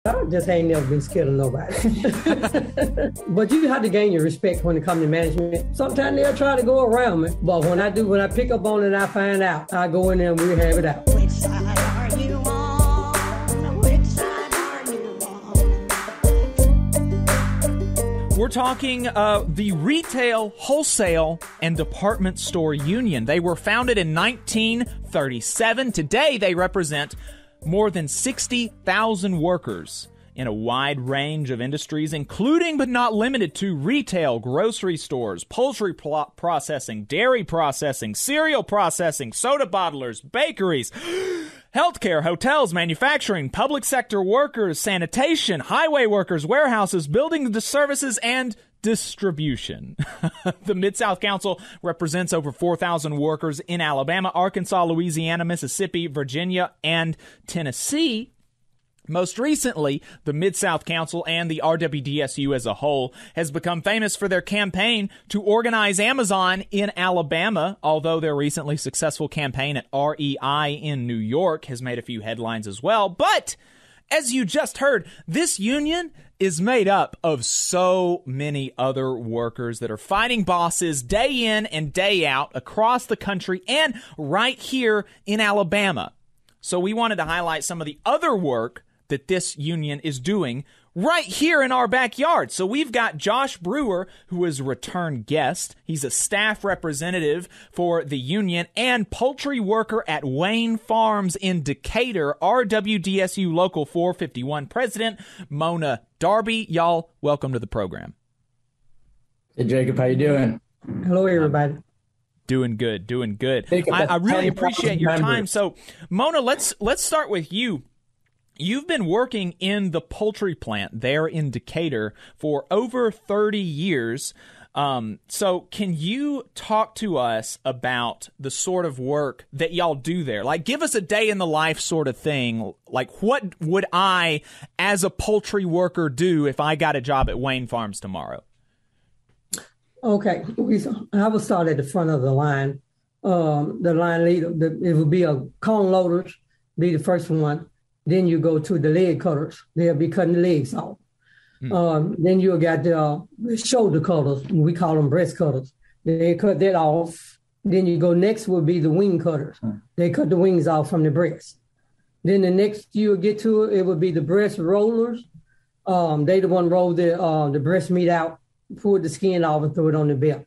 I just ain't never been scared of nobody. But you have to gain your respect when it comes to management. Sometimes they'll try to go around me, but when I pick up on it and I find out, I go in there and we have it out. Which side are you on? Which side are you on? We're talking the Retail, Wholesale, and Department Store Union. They were founded in 1937. Today, they represent more than 60,000 workers in a wide range of industries, including but not limited to retail, grocery stores, poultry processing, dairy processing, cereal processing, soda bottlers, bakeries, healthcare, hotels, manufacturing, public sector workers, sanitation, highway workers, warehouses, building services, and distribution. The Mid-South Council represents over 4,000 workers in Alabama, Arkansas, Louisiana, Mississippi, Virginia, and Tennessee. Most recently, the Mid-South Council and the RWDSU as a whole has become famous for their campaign to organize Amazon in Alabama, although their recently successful campaign at REI in New York has made a few headlines as well. But as you just heard, this union is made up of so many other workers that are fighting bosses day in and day out across the country and right here in Alabama. So we wanted to highlight some of the other work that this union is doing right here in our backyard. So we've got Josh Brewer, who is a return guest. He's a staff representative for the union and poultry worker at Wayne Farms in Decatur, RWDSU Local 451 President Mona Darby. Y'all, welcome to the program. Hey, Jacob, how you doing? Hello, everybody. Doing good. I really appreciate your time. So, Mona, let's start with you. You've been working in the poultry plant there in Decatur for over 30 years. So can you talk to us about the sort of work that y'all do there? Like, give us a day in the life sort of thing. Like, what would I, as a poultry worker, do if I got a job at Wayne Farms tomorrow? Okay. I will start at the front of the line. The line leader, it would be a cone loaders, be the first one. Then you go to the leg cutters. They'll be cutting the legs off. Then you got the shoulder cutters. We call them breast cutters. They cut that off. Then you go next will be the wing cutters. They cut the wings off from the breast. Then the next you'll get to it would be the breast rollers. They the one roll the breast meat out, pull the skin off and throw it on the belt.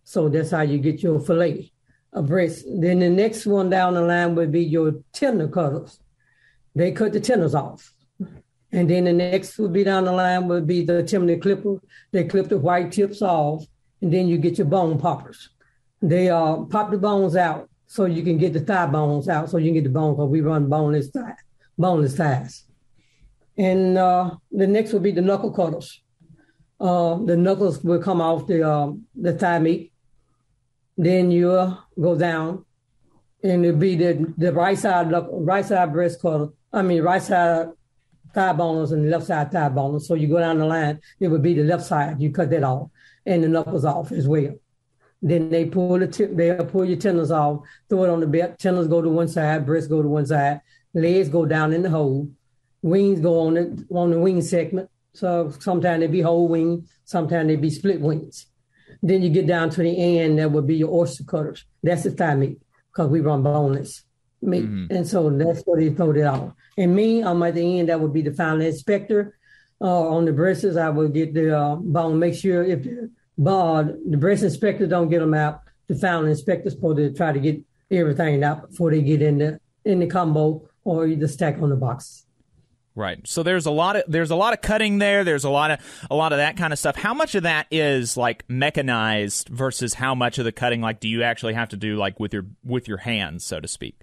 So that's how you get your fillet of breast. Then the next one down the line would be your tender cutters. They cut the tenders off. And then the next would be down the line would be the chimney clipper. They clip the white tips off, and then you get your bone poppers. They pop the bones out so you can get the thigh bones out, so you can get the bone, because we run boneless thighs. And the next would be the knuckle cutters. The knuckles will come off the thigh meat. Then you go down, and it'll be the right side breast cutter. Right side thigh boners and the left side thigh boners. So you go down the line, it would be the left side. You cut that off, and the knuckles off as well. Then they pull your tendons off, throw it on the belt. Tendons go to one side, breasts go to one side, legs go down in the hole, wings go on the wing segment. So sometimes they be whole wing, sometimes they be split wings. Then you get down to the end, that would be your oyster cutters. That's the thigh meat, because we run boneless meat. And so that's what they throw it off. And me, I'm at the end, that would be the final inspector. On the breasts, I will get the bone, make sure if the breast inspector don't get them out, the final inspector's supposed to try to get everything out before they get in the combo or either stack on the box. Right. So there's a lot of cutting there. There's a lot of that kind of stuff. How much of that is like mechanized versus how much of the cutting, like, do you actually have to do like with your hands, so to speak?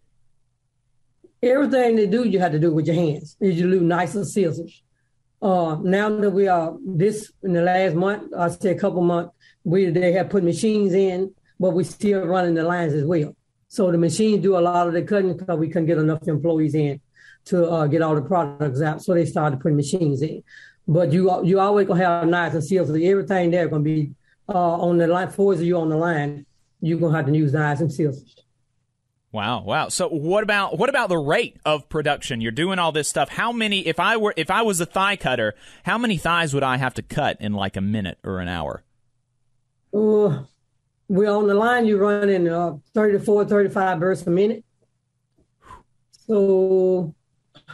Everything they do, you have to do with your hands. You do nice and scissors. Now that we are in the last month, I say a couple months, they have put machines in, but we still running the lines as well. So the machines do a lot of the cutting because we couldn't get enough employees in to get all the products out. So they started putting machines in. But you always gonna have knives and scissors. Everything there gonna be on the line. For you on the line, you're gonna have to use knives and scissors. Wow. Wow. So what about the rate of production? You're doing all this stuff. How many, if I was a thigh cutter, how many thighs would I have to cut in like a minute or an hour? We're on the line, you're running 34, 35 bursts a minute. So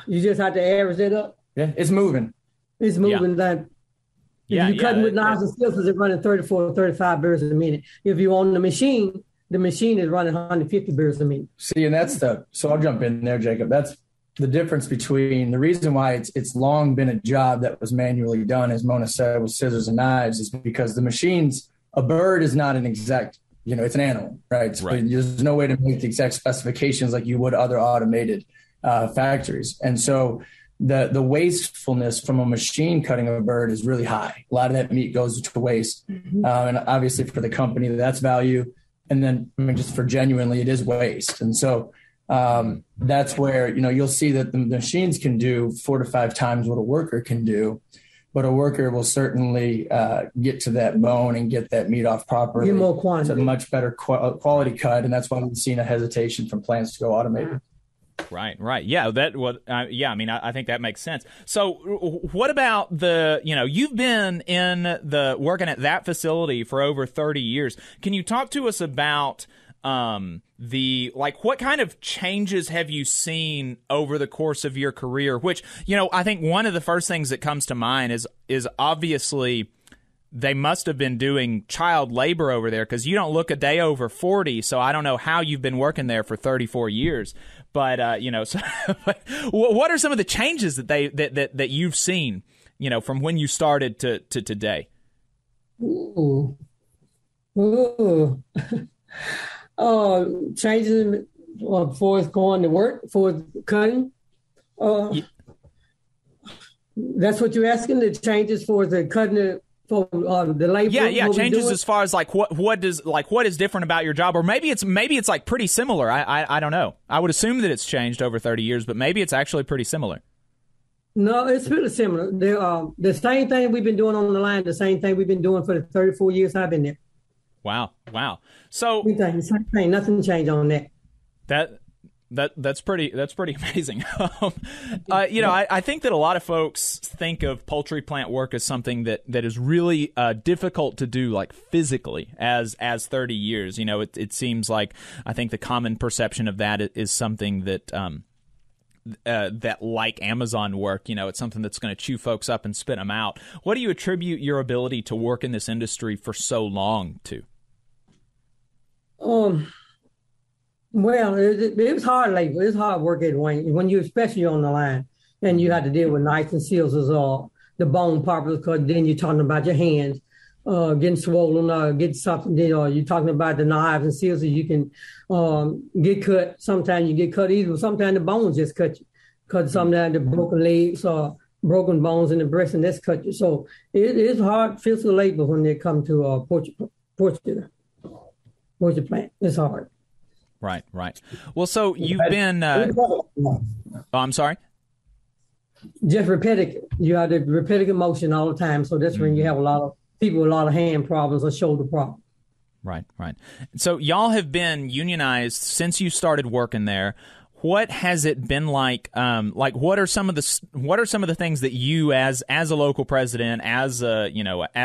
you just have to average it up. Yeah, it's moving. It's moving that. If you're cutting with knives and scissors, it's running 34, 35 bursts a minute. If you're on the machine is running 150 bursts a minute. See, and so I'll jump in there, Jacob. That's the difference between the reason why it's long been a job that was manually done, as Mona said, with scissors and knives, is because the machines, a bird is not an exact, it's an animal, right? So there's no way to make the exact specifications like you would other automated factories. And so the wastefulness from a machine cutting a bird is really high. A lot of that meat goes to waste. Mm-hmm. And obviously for the company, that's value. And then, just for genuinely, it is waste. And so that's where, you'll see that the machines can do 4 to 5 times what a worker can do. But a worker will certainly get to that bone and get that meat off properly. Get more quantity. It's a much better quality cut. And that's why we've seen a hesitation from plants to go automated. Right. Yeah, I think that makes sense. So what about you've been working at that facility for over 30 years. Can you talk to us about what kind of changes have you seen over the course of your career? Which, I think one of the first things that comes to mind is obviously they must have been doing child labor over there, because you don't look a day over 40. So I don't know how you've been working there for 34 years. But so what are some of the changes that you've seen, from when you started to today? Ooh. Changes before it's going to work, before it's cutting. That's what you're asking. The changes for the cutting for the labor. Yeah. Changes as far as what is different about your job, or maybe it's like pretty similar. I don't know. I would assume that it's changed over 30 years, but maybe it's actually pretty similar. No, it's pretty similar. The same thing we've been doing on the line, the same thing we've been doing for the 34 years I've been there. Wow. So same thing, nothing changed on that. That's pretty amazing. I think that a lot of folks think of poultry plant work as something that is really difficult to do, like physically, as 30 years. It seems like, I think the common perception of that is something that that like Amazon work, it's something that's going to chew folks up and spit them out. What do you attribute your ability to work in this industry for so long to? Well, it was hard labor. It's hard work at when you, especially on the line, and you have to deal with knives and scissors or the bone particles, because then you're talking about your hands getting swollen or getting something. Or you're talking about the knives and scissors. You can get cut. Sometimes you get cut easily. Sometimes the bones just cut you. Cut sometimes the broken legs or broken bones in the breast, and that's cut you. So it is hard physical labor when they come to poultry plant. It's hard. Right. Well, so you've been. I'm sorry. Just repetitive. You have the repetitive motion all the time. So that's when you have a lot of people with a lot of hand problems or shoulder problems. Right. So y'all have been unionized since you started working there. What has it been like? What are some of the things that you, as a local president, as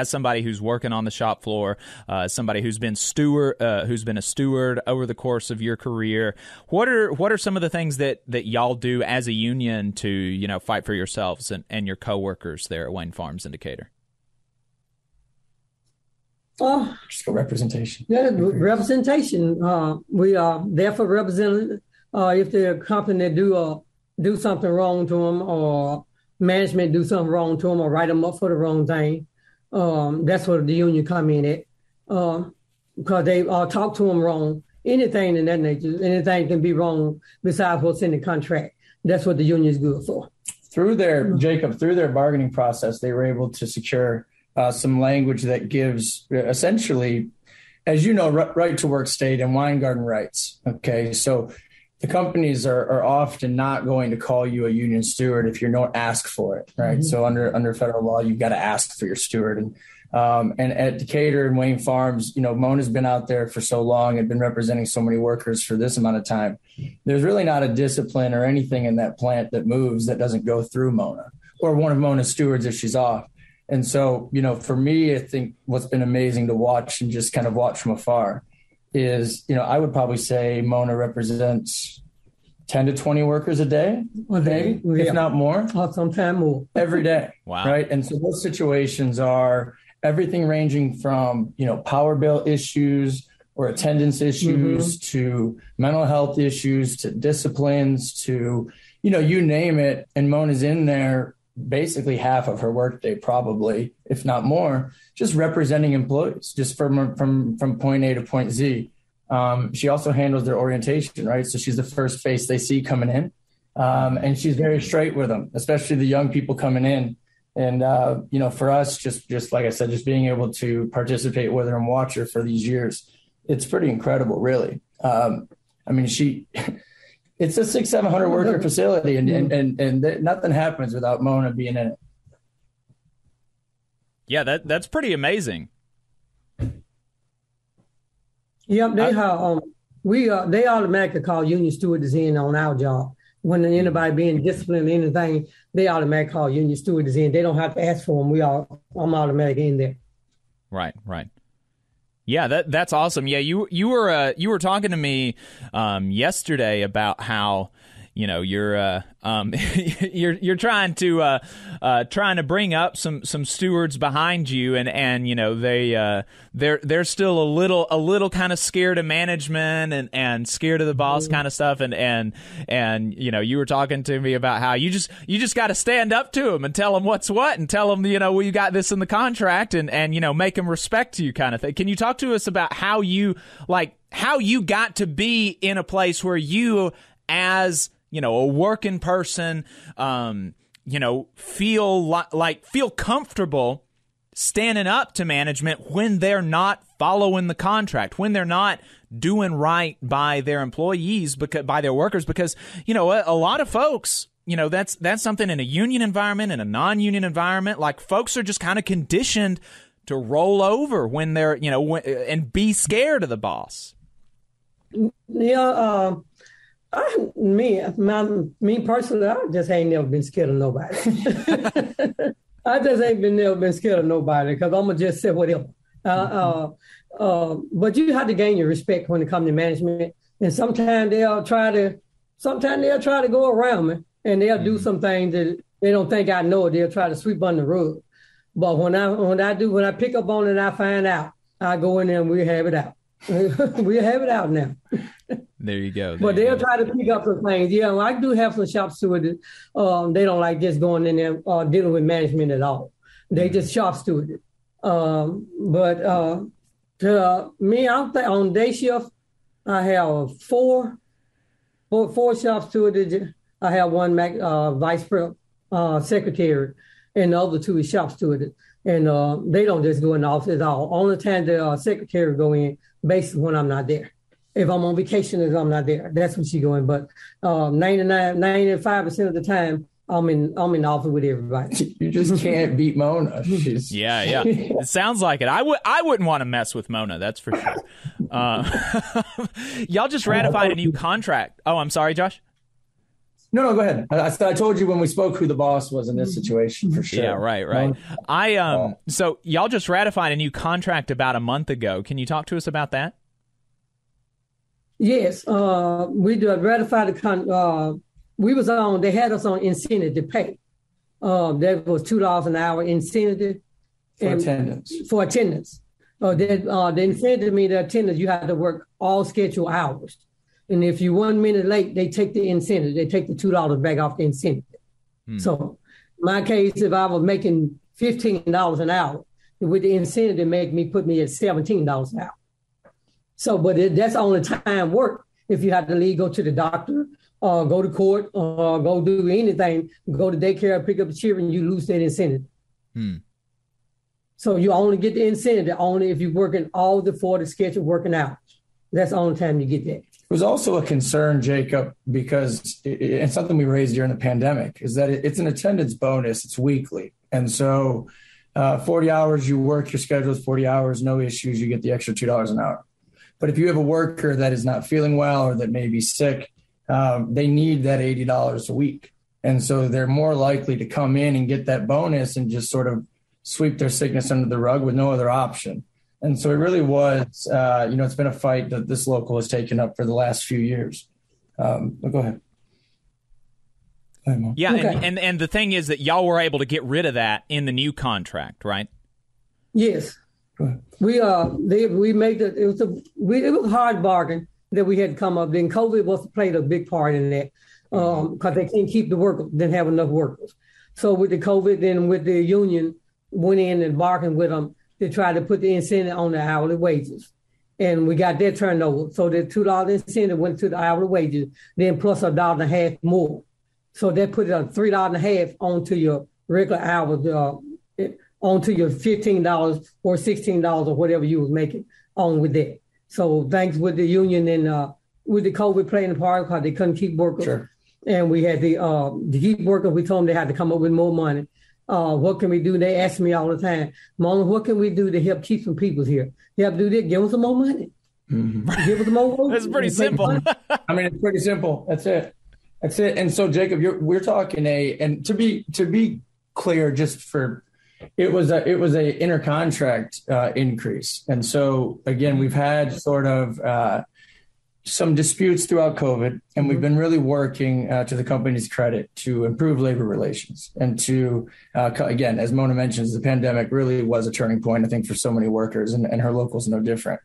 somebody who's working on the shop floor, somebody who's been a steward over the course of your career, what are some of the things that y'all do as a union to fight for yourselves and your coworkers there at Wayne Farms and Decatur? Just for representation. Yeah, representation. We are there for representing. If the company do something wrong to them, or management do something wrong to them, or write them up for the wrong thing, that's where the union come in at, because they talk to them wrong. Anything in that nature, anything can be wrong besides what's in the contract. That's what the union is good for. Through their bargaining process, they were able to secure some language that gives essentially, as you know, right to work state and wine garden rights. Okay, so the companies are often not going to call you a union steward if you're not asked for it, right? Mm-hmm. So under federal law, you've got to ask for your steward. And at Decatur and Wayne Farms, Mona's been out there for so long and been representing so many workers for this amount of time. There's really not a discipline or anything in that plant that moves that doesn't go through Mona or one of Mona's stewards if she's off. And so, for me, I think what's been amazing to watch and just kind of watch from afar is, I would probably say Mona represents 10 to 20 workers a day, maybe, if not more. Sometimes more. Every day. Wow. Right. And so those situations are everything ranging from, power bill issues or attendance issues to mental health issues to disciplines to, you name it. And Mona's in there basically half of her workday, probably, if not more, just representing employees just from point A to point Z. She also handles their orientation, right? So she's the first face they see coming in. And she's very straight with them, especially the young people coming in. And, for us, just like I said, just being able to participate with her and watch her for these years, it's pretty incredible, really. It's a 600-700 worker facility, and nothing happens without Mona being in it. Yeah, that's pretty amazing. Yeah, they automatically call union stewards in on our job. When anybody being disciplined or anything, they automatically call union stewards in. They don't have to ask for them. I'm automatically in there. Right. Yeah, that's awesome. Yeah, you were talking to me yesterday about how you're you're trying to bring up some stewards behind you, and they're still a little kind of scared of management and scared of the boss kind of stuff, and you were talking to me about how you just got to stand up to them and tell them what's what, and tell them well, you got this in the contract, and make them respect you kind of thing. Can you talk to us about how you got to be in a place where you, as a working person, feel comfortable standing up to management when they're not following the contract, when they're not doing right by their employees, by their workers, because, a lot of folks, that's something in a union environment, in a non-union environment, like folks are just kind of conditioned to roll over when they're, and be scared of the boss. Yeah, me personally, I just ain't never been scared of nobody. I just ain't never been scared of nobody because I'm gonna just say whatever. But you have to gain your respect when it comes to management, and sometimes they'll try to go around me, and they'll do some things that they don't think I know. They'll try to sweep under the rug. But when I pick up on it, and I find out, I go in there and we have it out. We'll have it out now. There you go. But they'll try to pick up some things. Yeah, I do have some shop stewards. They don't like just going in there dealing with management at all. They just shop steward. But to me, on day shift, I have four shop stewards. I have one vice secretary, and the other two is shop steward. And they don't just go in the office at all. Only time the secretary go in, basically when I'm not there. If I'm on vacation, if I'm not there, that's when she go in. But 95% of the time, I'm in the office with everybody. You just can't beat Mona. Yeah. It sounds like it. I wouldn't want to mess with Mona. That's for sure. Y'all just ratified a new contract. Oh, I'm sorry, Josh. No, go ahead. I told you when we spoke who the boss was in this situation, for sure. Yeah, right. So y'all just ratified a new contract about a month ago. Can you talk to us about that? Yes, we ratified the they had us on incentive to pay. That was $2 an hour incentive. For attendance. The incentive means the attendance, you have to work all scheduled hours. And if you're 1 minute late, they take the incentive. They take the $2 back off the incentive. So my case, if I was making $15 an hour, with the incentive, they put me at $17 an hour. So, but that's only time work. If you have to leave, go to the doctor, go to court, go do anything, go to daycare, pick up the children, you lose that incentive. So you only get the incentive only if you're working all the 40 scheduled working hours. That's the only time you get that. was also a concern, Jacob, because it's something we raised during the pandemic, is that it's an attendance bonus. It's weekly. And so 40 hours, you work your schedule is 40 hours, no issues, you get the extra $2 an hour. But if you have a worker that is not feeling well or that may be sick, they need that $80 a week. And so they're more likely to come in and get that bonus and just sort of sweep their sickness under the rug with no other option. And so it really was, it's been a fight that this local has taken up for the last few years. But go ahead. Yeah, Okay. and the thing is that y'all were able to get rid of that in the new contract, right? Yes. We made it. It was a hard bargain that we had to come up. Then COVID played a big part in that because they can't keep the workers, didn't have enough workers. So with the COVID, then with the union, went in and bargained with them to try to put the incentive on the hourly wages. And we got that turned over. So the $2 incentive went to the hourly wages, then plus $1.50 more. So that put a $3.50 onto your regular hours, onto your $15 or $16 or whatever you was making on with that. So thanks with the union and with the COVID playing a part because they couldn't keep workers. Sure. And we had to keep working. We told them they had to come up with more money. What can we do? They ask me all the time, Mona, what can we do to help keep some people here? Help do this, give us some more money. Mm-hmm. Give us some more work. That's pretty simple. I mean, it's pretty simple. That's it. And so, Jacob, we're talking and to be clear, just for it was a intercontract increase, and so again, we've had sort of some disputes throughout COVID, and we've been really working to the company's credit to improve labor relations and to again, as Mona mentions, the pandemic really was a turning point, I think, for so many workers, and her local's no different.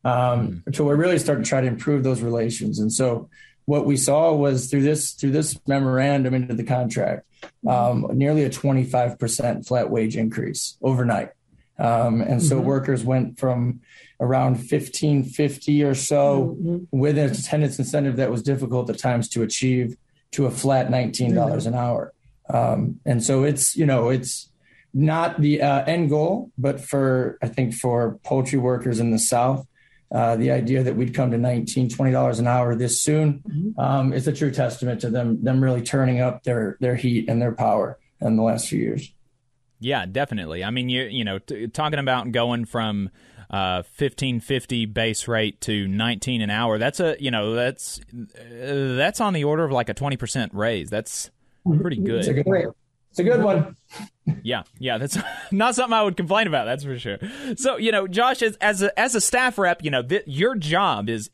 So we're really starting to try to improve those relations, and so what we saw was through this memorandum into the contract, nearly a 25% flat wage increase overnight. And so workers went from around $15.50 or so with an attendance incentive that was difficult at times to achieve to a flat $19 an hour. And so it's not the end goal, but I think for poultry workers in the South, the idea that we'd come to $19, $20 an hour this soon is a true testament to them really turning up their heat and their power in the last few years. Yeah, definitely. I mean, talking about going from $15.50 base rate to $19 an hour. That's that's on the order of like a 20% raise. That's pretty good. It's a good one. Yeah, that's not something I would complain about. That's for sure. So, Josh, as a staff rep, your job is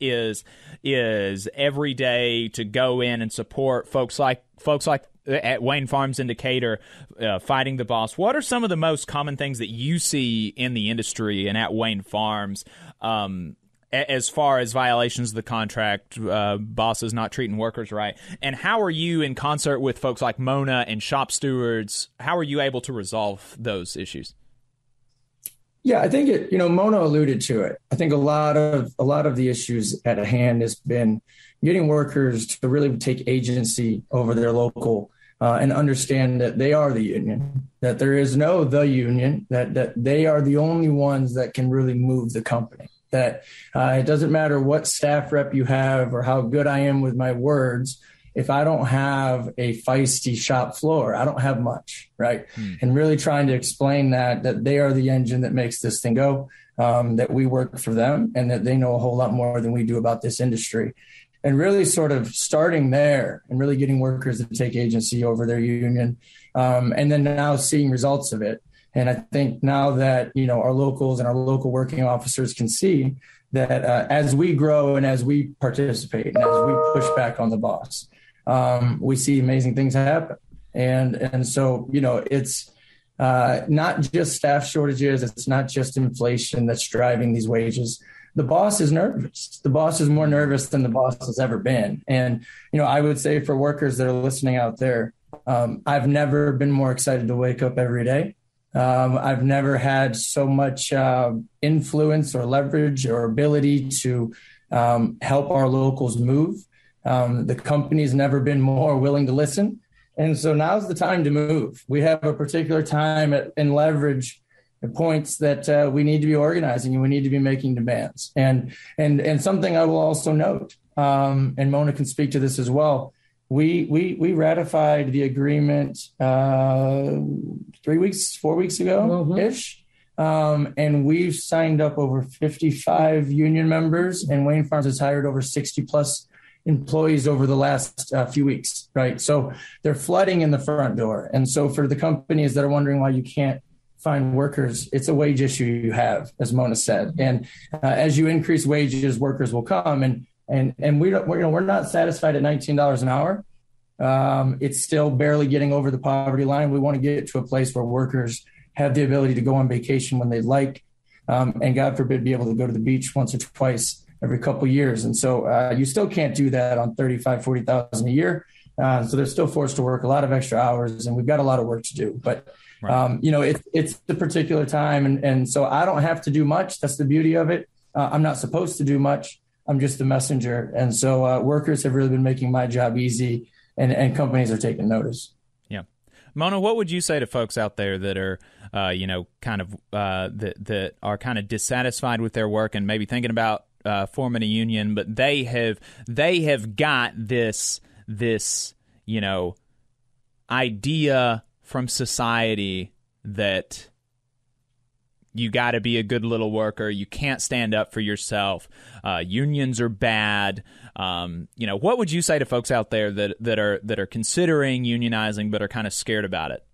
every day to go in and support folks like at Wayne Farms in Decatur, fighting the boss. What are some of the most common things that you see in the industry and at Wayne Farms, as far as violations of the contract, bosses not treating workers right? And how are you, in concert with folks like Mona and shop stewards, how are you able to resolve those issues? Yeah, I think Mona alluded to it. I think a lot of the issues at hand has been getting workers to really take agency over their local and understand that they are the union, that there is no the union, that they are the only ones that can really move the company. That it doesn't matter what staff rep you have or how good I am with my words. If I don't have a feisty shop floor, I don't have much, right? And really trying to explain that they are the engine that makes this thing go, that we work for them and that they know a whole lot more than we do about this industry. And really sort of starting there and really getting workers to take agency over their union, and then now seeing results of it. And I think now that, our locals and our local working officers can see that as we grow and as we participate and as we push back on the boss, we see amazing things happen. And so, it's not just staff shortages. It's not just inflation that's driving these wages. The boss is nervous. The boss is more nervous than the boss has ever been. And, I would say for workers that are listening out there, I've never been more excited to wake up every day. I've never had so much influence or leverage or ability to help our locals move. The company's never been more willing to listen. And so now's the time to move. We have a particular time and leverage It points that we need to be organizing and we need to be making demands. And something I will also note, and Mona can speak to this as well. We ratified the agreement 4 weeks ago ish. And we've signed up over 55 union members, and Wayne Farms has hired over 60 plus employees over the last few weeks, right? So they're flooding in the front door. And so for the companies that are wondering why you can't find workers, it's a wage issue you have, as Mona said. And as you increase wages, workers will come. And we're not satisfied at $19 an hour. It's still barely getting over the poverty line. We want to get to a place where workers have the ability to go on vacation when they like, and God forbid, be able to go to the beach once or twice every couple of years. And so you still can't do that on $35,000, $40,000 a year. So they're still forced to work a lot of extra hours, and we've got a lot of work to do. But, it's the particular time. And so I don't have to do much. That's the beauty of it. I'm not supposed to do much. I'm just the messenger. And so workers have really been making my job easy, and companies are taking notice. Yeah. Mona, what would you say to folks out there that are, that are kind of dissatisfied with their work and maybe thinking about forming a union, but they have got this idea from society that you got to be a good little worker, you can't stand up for yourself, unions are bad. What would you say to folks out there that are considering unionizing but are kind of scared about it?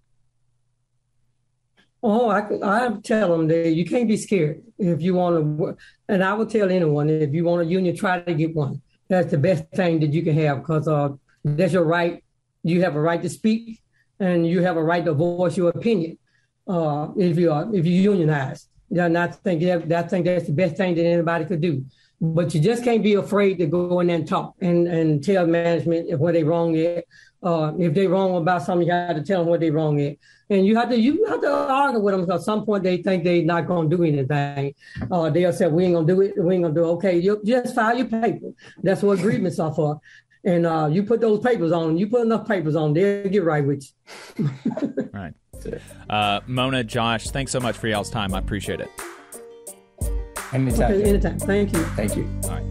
Oh, I tell them that you can't be scared if you want to work. And I would tell anyone, if you want a union, try to get one. That's the best thing that you can have, because that's your right. You have a right to speak, and you have a right to voice your opinion. If you unionize, and I think that's the best thing that anybody could do. But you just can't be afraid to go in there and talk and tell management where they wrong at. If they wrong about something, you have to tell them what they wrong at. And you have to argue with them, because at some point they think they're not going to do anything. They'll say, we ain't going to do it. We ain't going to do it. Okay, you just file your paper. That's what agreements are for. And you put those papers on. You put enough papers on, they'll get right with you. Right. Mona, Josh, thanks so much for y'all's time. I appreciate it. Anytime. Okay, anytime. Thank you. Thank you. All right.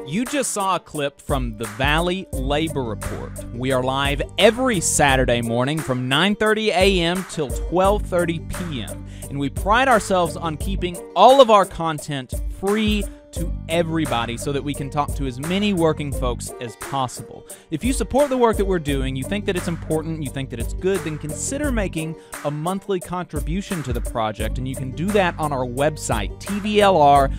You just saw a clip from the Valley Labor Report. We are live every Saturday morning from 9:30 a.m. till 12:30 p.m. And we pride ourselves on keeping all of our content free to everybody so that we can talk to as many working folks as possible. If you support the work that we're doing, you think that it's important, you think that it's good, then consider making a monthly contribution to the project, and you can do that on our website, tvlr.fm.